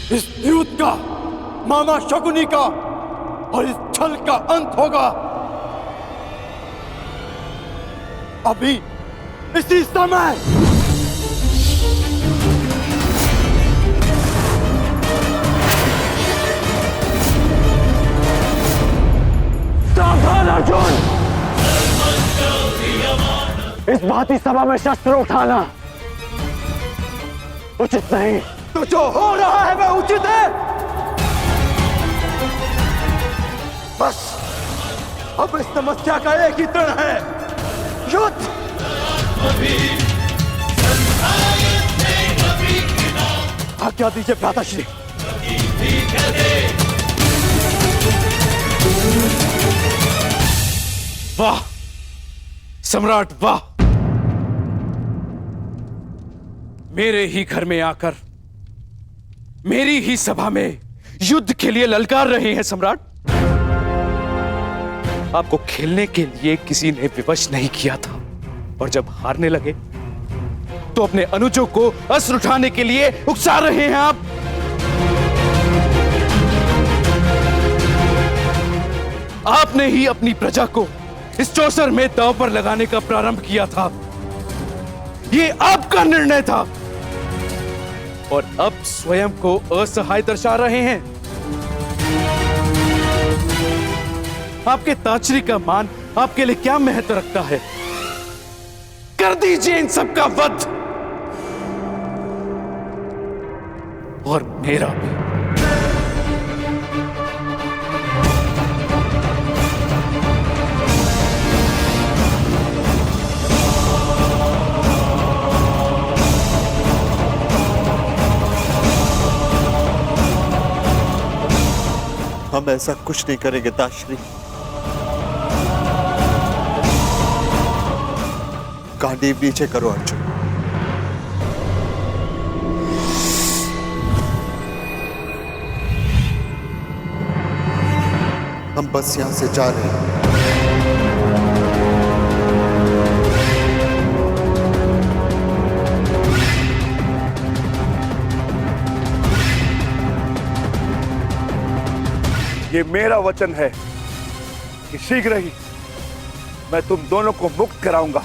इस युद्ध का, मामा शकुनी का और इस छल का अंत होगा अभी, इसी समय। सावधान अर्जुन! इस भांति सभा में शस्त्र उठाना उचित नहीं। तो जो हो रहा है वह उचित है। बस अब इस समस्या का एक ही तरण है, युद्ध। आज्ञा दीजिए भ्राताश्री। वाह सम्राट, वाह! मेरे ही घर में आकर मेरी ही सभा में युद्ध के लिए ललकार रहे हैं सम्राट। आपको खेलने के लिए किसी ने विवश नहीं किया था, और जब हारने लगे तो अपने अनुजों को अस्त्र उठाने के लिए उकसा रहे हैं आप। आपने ही अपनी प्रजा को इस चौसर में दांव पर लगाने का प्रारंभ किया था। यह आपका निर्णय था, और अब स्वयं को असहाय दर्शा रहे हैं। आपके ताचरी का मान आपके लिए क्या महत्व रखता है? कर दीजिए इन सबका वध, और मेरा भी। हम ऐसा कुछ नहीं करेंगे ताश्री। गांडीव नीचे करो अर्जुन। हम बस यहां से जा रहे हैं। ये मेरा वचन है कि शीघ्र ही मैं तुम दोनों को मुक्त कराऊंगा।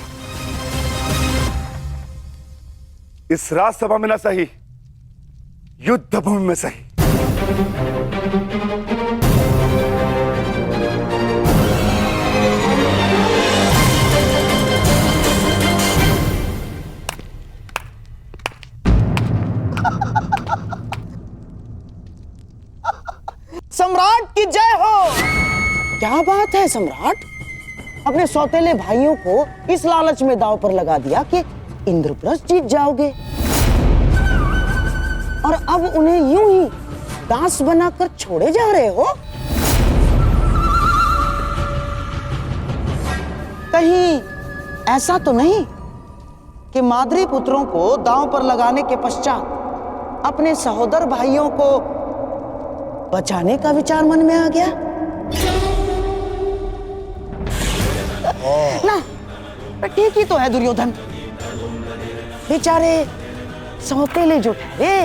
इस राजसभा में न सही, युद्ध भूमि में सही। सम्राट की जय हो। क्या बात है सम्राट, अपने सौतेले भाइयों को इस लालच में दांव पर लगा दिया कि इंद्रप्रस्थ जीत जाओगे, और अब उन्हें यूं ही दास बनाकर छोड़े जा रहे हो। कहीं ऐसा तो नहीं कि माद्री पुत्रों को दांव पर लगाने के पश्चात अपने सहोदर भाइयों को बचाने का विचार मन में आ गया? ना, ठीक ही तो है दुर्योधन, बेचारे सौतेले जो ठहरे।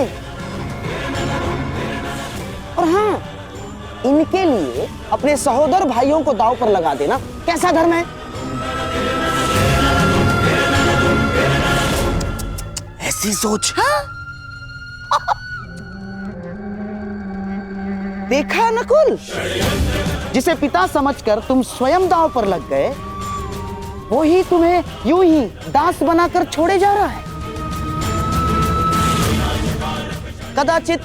और हाँ, इनके लिए अपने सहोदर भाइयों को दांव पर लगा देना कैसा धर्म है? ऐसी सोच। हाँ? देखा नकुल, जिसे पिता समझकर तुम स्वयं दांव पर लग गए, वो ही तुम्हें यूं ही दास बनाकर छोड़े जा रहा है। कदाचित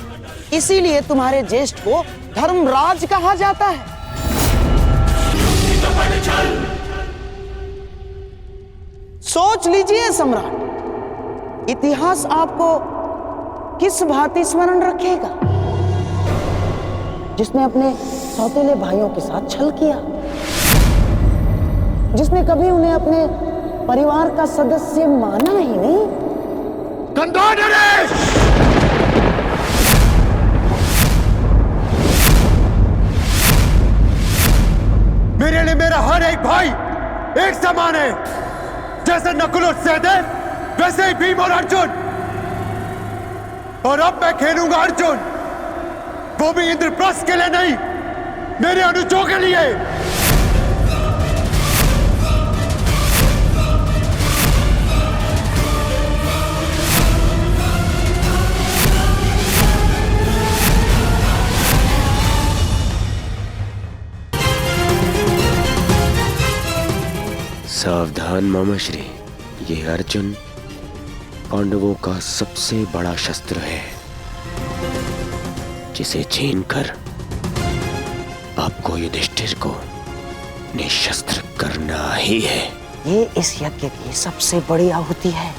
इसीलिए तुम्हारे ज्येष्ठ को धर्मराज कहा जाता है। सोच लीजिए सम्राट, इतिहास आपको किस भांति स्मरण रखेगा? जिसने अपने सौतेले भाइयों के साथ छल किया, जिसने कभी उन्हें अपने परिवार का सदस्य माना ही नहीं। मेरे लिए मेरा हर एक भाई एक समान है। जैसे नकुल और सहदेव, वैसे ही भीम और अर्जुन। और अब मैं खेलूंगा अर्जुन, वो भी इंद्रप्रस्थ के लिए नहीं, मेरे अनुजों के लिए। सावधान मामाश्री, ये अर्जुन पांडवों का सबसे बड़ा शस्त्र है, जिसे छीनकर आपको युधिष्ठिर को निशस्त्र करना ही है। ये इस यज्ञ की सबसे बड़ी आहुति है,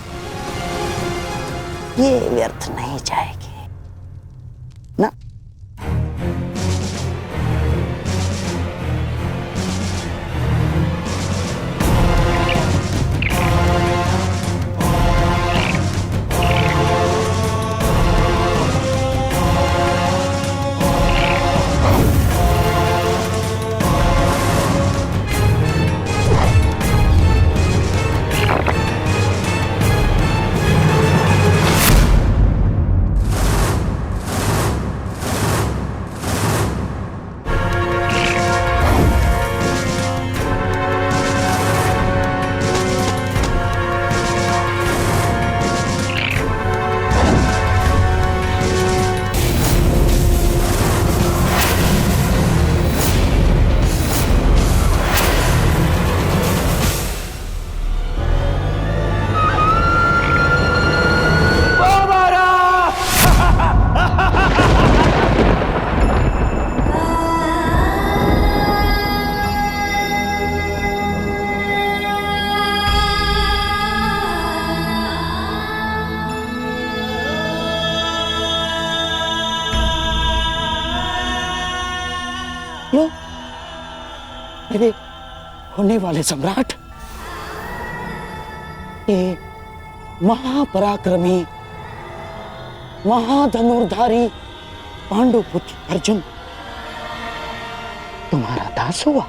ये व्यर्थ नहीं जाएगी ना। लो, मेरे होने वाले सम्राट, ये महापराक्रमी महाधनुर्धारी पांडुपुत्र अर्जुन तुम्हारा दास हुआ।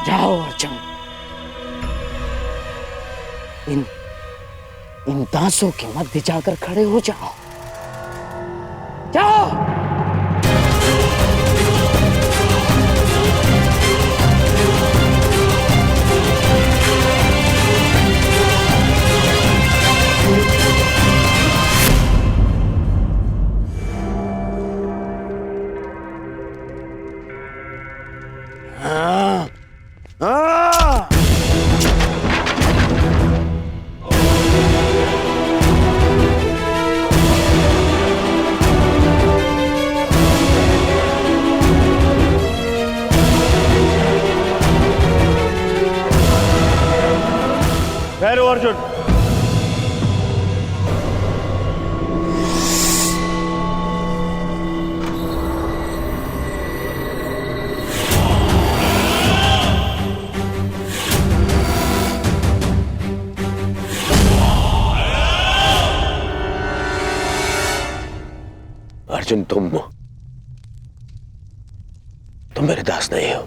जाओ अर्जुन, इन दासों के मध्य जाकर खड़े हो जाओ। जाओ। ठहरो अर्जुन। अर्जुन, तुम मेरे दास नहीं हो।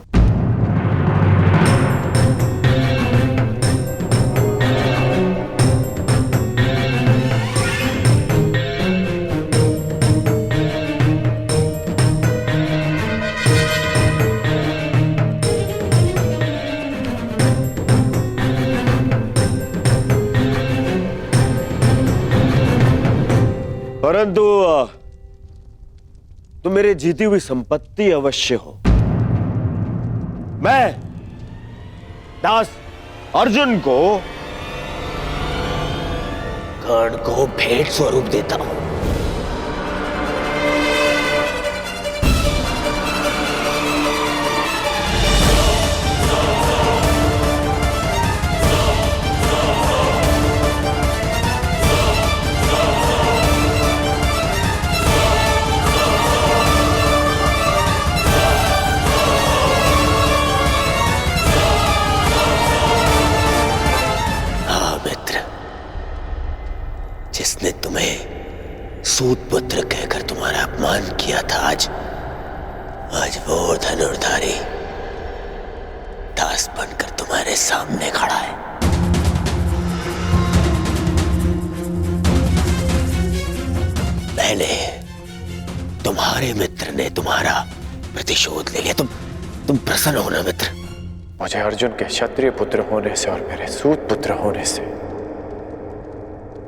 परंतु तुम मेरे जीती हुई संपत्ति अवश्य हो। मैं दास अर्जुन को कर्ण को भेंट स्वरूप देता हूं। जिसने तुम्हें सूत पुत्र कहकर तुम्हारा अपमान किया था, आज वो धनुर्धारी दास बनकर तुम्हारे सामने खड़ा है। मैंने, तुम्हारे मित्र ने तुम्हारा प्रतिशोध ले लिया। तुम प्रसन्न हो ना मित्र? मुझे अर्जुन के क्षत्रिय पुत्र होने से और मेरे सूत पुत्र होने से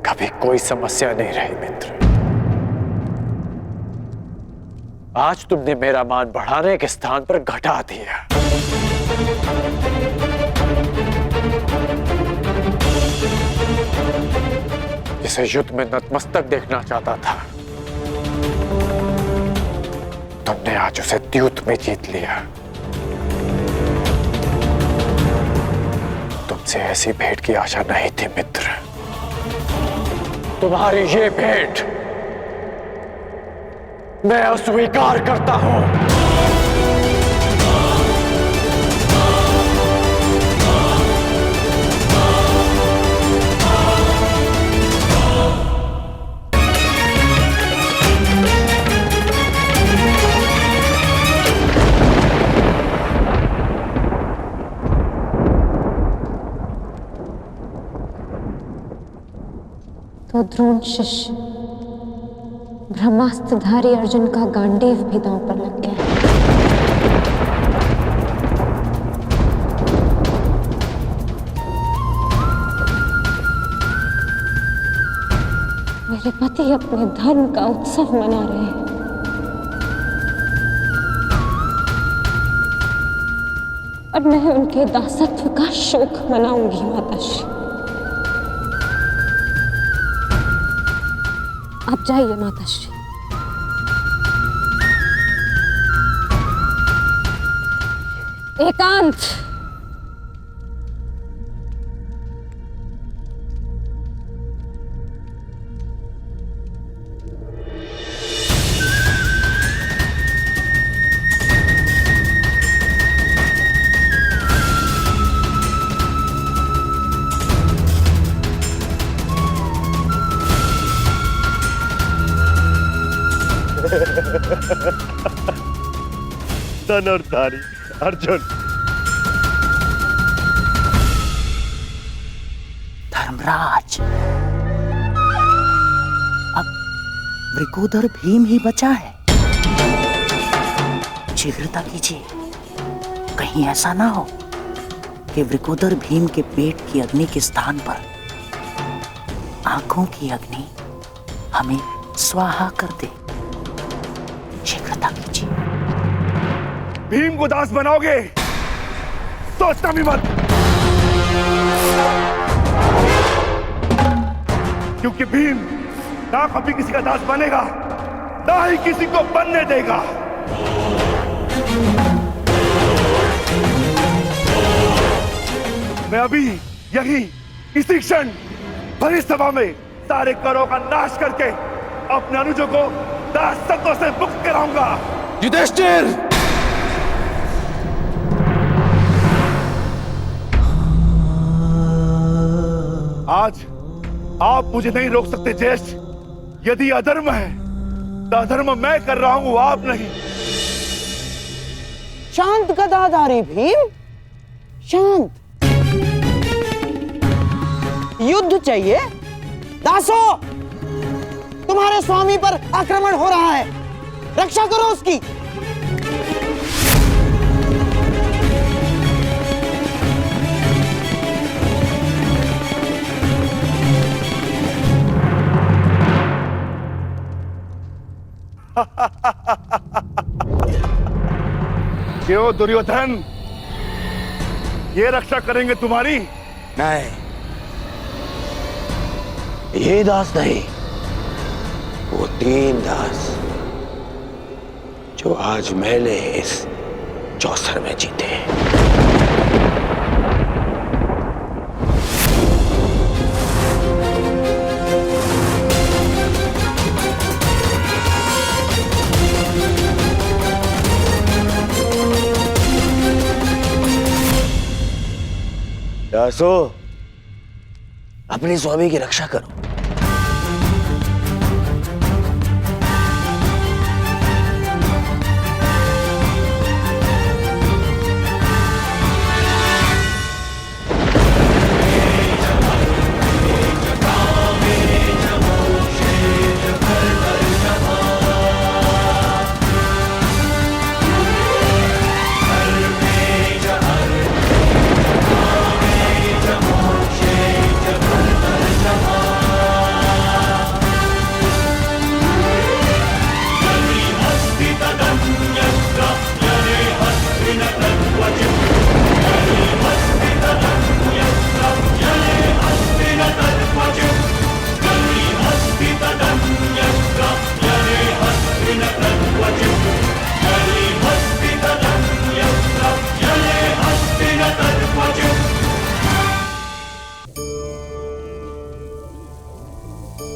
कभी कोई समस्या नहीं रही मित्र। आज तुमने मेरा मान बढ़ाने के स्थान पर घटा दिया। जिसे युद्ध में नतमस्तक देखना चाहता था, तुमने आज उसे द्यूत में जीत लिया। तुमसे ऐसी भेंट की आशा नहीं थी मित्र। तुम्हारी ये भेंट मैं अस्वीकार करता हूं। तो द्रोण शिष्य ब्रह्मास्त्रधारी अर्जुन का गांडीव भी दांव पर लग गया। मेरे पति अपने धर्म का उत्सव मना रहे हैं और मैं उनके दासत्व का शोक मनाऊंगी माताश्री। आप जाइए माताश्री। एकांत। धनुर्धारी अर्जुन। धर्मराज, अब वृकोदर भीम ही बचा है। शीघ्रता कीजिए, कहीं ऐसा ना हो कि वृकोदर भीम के पेट की अग्नि के स्थान पर आंखों की अग्नि हमें स्वाहा कर दे। शीघ्रता कीजिए। भीम को दास बनाओगे? सोचना भी मत, क्योंकि भीम ना कभी किसी का दास बनेगा, ना ही किसी को बनने देगा। मैं अभी यही इसी क्षण भरी सभा में सारे करों का नाश करके अपने अनुजों को दासत्व से मुक्त कराऊंगा। युधिष्ठिर! आज आप मुझे नहीं रोक सकते ज्येष्ठ। यदि अधर्म है तो अधर्म मैं कर रहा हूं, आप नहीं। शांत गदाधारी भीम, शांत। युद्ध चाहिए? दासो, तुम्हारे स्वामी पर आक्रमण हो रहा है, रक्षा करो उसकी। क्यों दुर्योधन, ये रक्षा करेंगे तुम्हारी? नहीं, ये दास नहीं, वो 3 दास जो आज मैंने इस चौसर में जीते हैं। दासो, अपने स्वामी की रक्षा करो।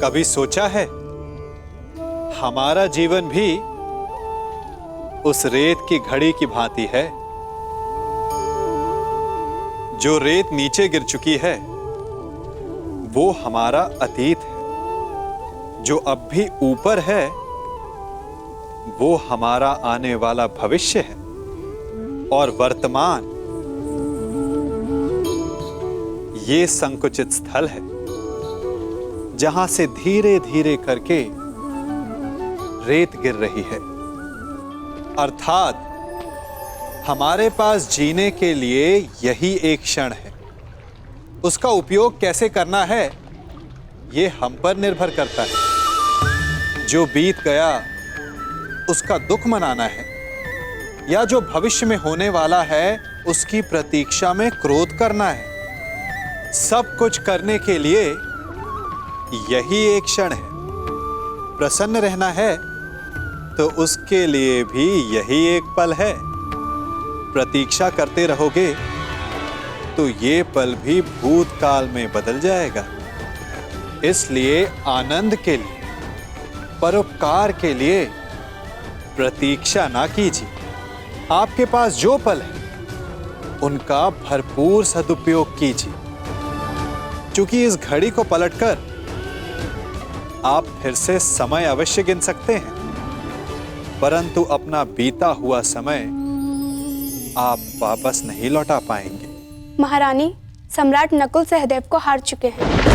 कभी सोचा है हमारा जीवन भी उस रेत की घड़ी की भांति है। जो रेत नीचे गिर चुकी है वो हमारा अतीत है, जो अब भी ऊपर है वो हमारा आने वाला भविष्य है, और वर्तमान ये संकुचित स्थल है जहां से धीरे धीरे करके रेत गिर रही है। अर्थात हमारे पास जीने के लिए यही एक क्षण है। उसका उपयोग कैसे करना है ये हम पर निर्भर करता है। जो बीत गया उसका दुख मनाना है, या जो भविष्य में होने वाला है उसकी प्रतीक्षा में क्रोध करना है। सब कुछ करने के लिए यही एक क्षण है। प्रसन्न रहना है तो उसके लिए भी यही एक पल है। प्रतीक्षा करते रहोगे तो ये पल भी भूतकाल में बदल जाएगा। इसलिए आनंद के लिए, परोपकार के लिए प्रतीक्षा ना कीजिए। आपके पास जो पल है उनका भरपूर सदुपयोग कीजिए, क्योंकि इस घड़ी को पलटकर आप फिर से समय अवश्य गिन सकते हैं, परंतु अपना बीता हुआ समय आप वापस नहीं लौटा पाएंगे। महारानी, सम्राट नकुल सहदेव को हार चुके हैं।